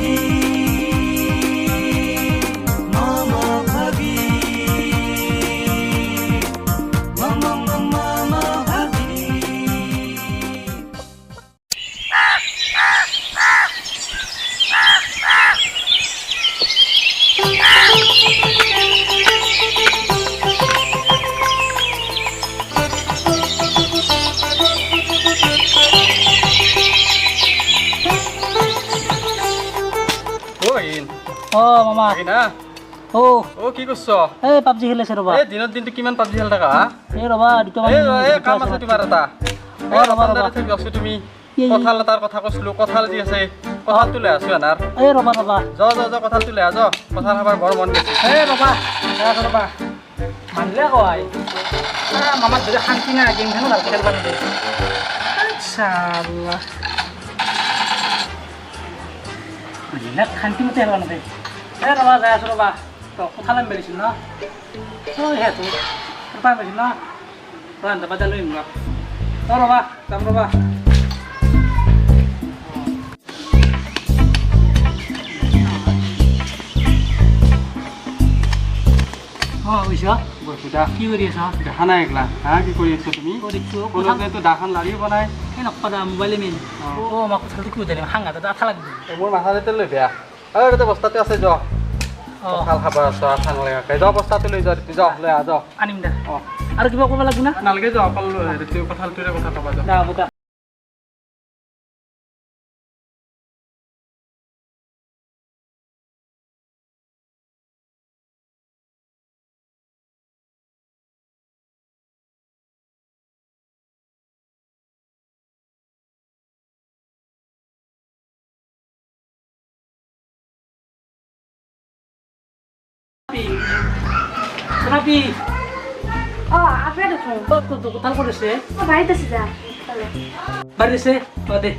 ভাগি মম ভাগি মম মম ভাগি মামা কি কৰছ এই পাবজি খেলিছে ৰবা দিনত দিনটো কিমান পাবজি খেল থাকা এই ৰবা দুটা কাম আছে তোমাৰ এটা তুমি কঁঠাল এটাৰ কথা কৈছিলো কঁঠাল যি আছে কঁঠালটো লৈ আছো এনাৰ এই ৰবা যা কঁঠালটো লৈ আহ কঁঠাল খাবাৰ বৰ মন গৈছে এই ৰবা মানলে কয় মামাৰ যদি শান্তি নাই গেম খেলো ভালকে খেলবা নিদিয়ে চাল্লাহ মানলে শান্তি মতে খেলবা নিদিয়ে এই ৰবা যাই আছো ৰবা কঁঠাল আনি মেলিছিল ন সেইটো কঁঠাল মেলিছিল ন ৰান্ধা বাজা লৈ আহিম ৰবা যাম ৰবা কি কৰি আছা দেখা নাই একলা কি কৰি আছা তুমি দাখন লাৰিও বনাই মোবাইলে মেইন আমাক কথাটো কি উঠাই সাংঘাত আঠা লাগবে মোৰ মাথাতে লৈ বেয়া বস্তাতে আছে য কঁঠাল খাব আছো আঠা নালাগে য বস্তাতে লৈ যা লৈ আহ আনিম দে আৰু কিবা ক'ব লাগিব না নালাগে যা অকল কঁঠালটোৰে কথা ক'বা যা Rapi. Apa ada tuh? Tuh, kotal ko dese. Baik tuh sudah. Bari dese. Ode.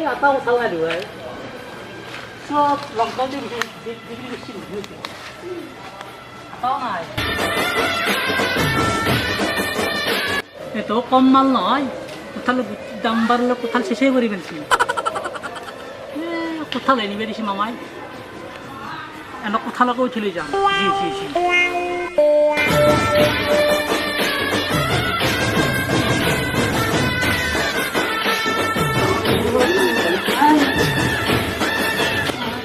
Atau kotal ada dua. So, longkol di sini. Atau nggak? itu কমাল নহয় কোথাল দাম বাড়লে কোথাল শেষে করে ফেলছি কোথাল এনে বেরিয়েছি মামাই এনে কোথালকেও চলে যান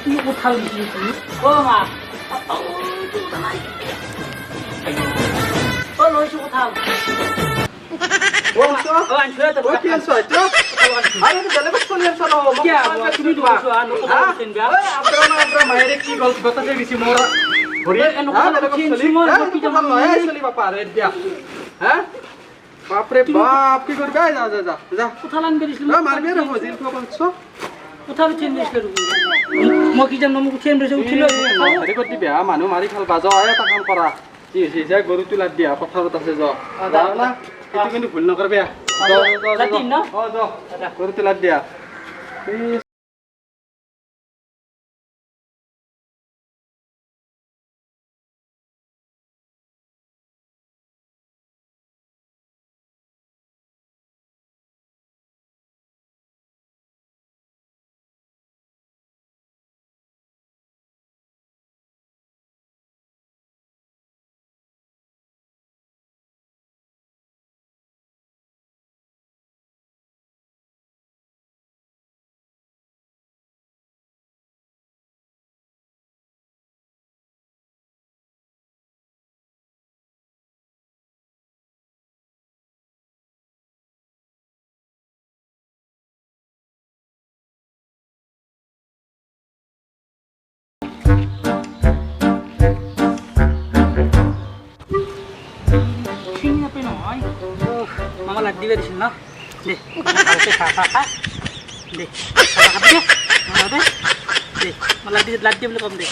জি কোথাল দিয়েছি ও মা ও লইছো কোথাল বাপরে বাপ কি করবে যা কোথাল আন বেরিয়েছিল মারবে রে মজিল কো বলছো কোথাল চেন বেরিয়েছিল মই কি জানো মোক চেন বেরিয়েছিল উঠিল হেৰি কৰি দিবে মানুহ মাৰি খাল বাজ এটা কাম কৰা কি হৈছে গৰু তোলা দিয়া পথাৰত আছে যা না itu কিন্তু ভুল নকৰবে গৰু তোলা দিয়া মামা লাগ দিবে দিছিল না দে খা দে দে লাগ দিয়ে বলে কম দে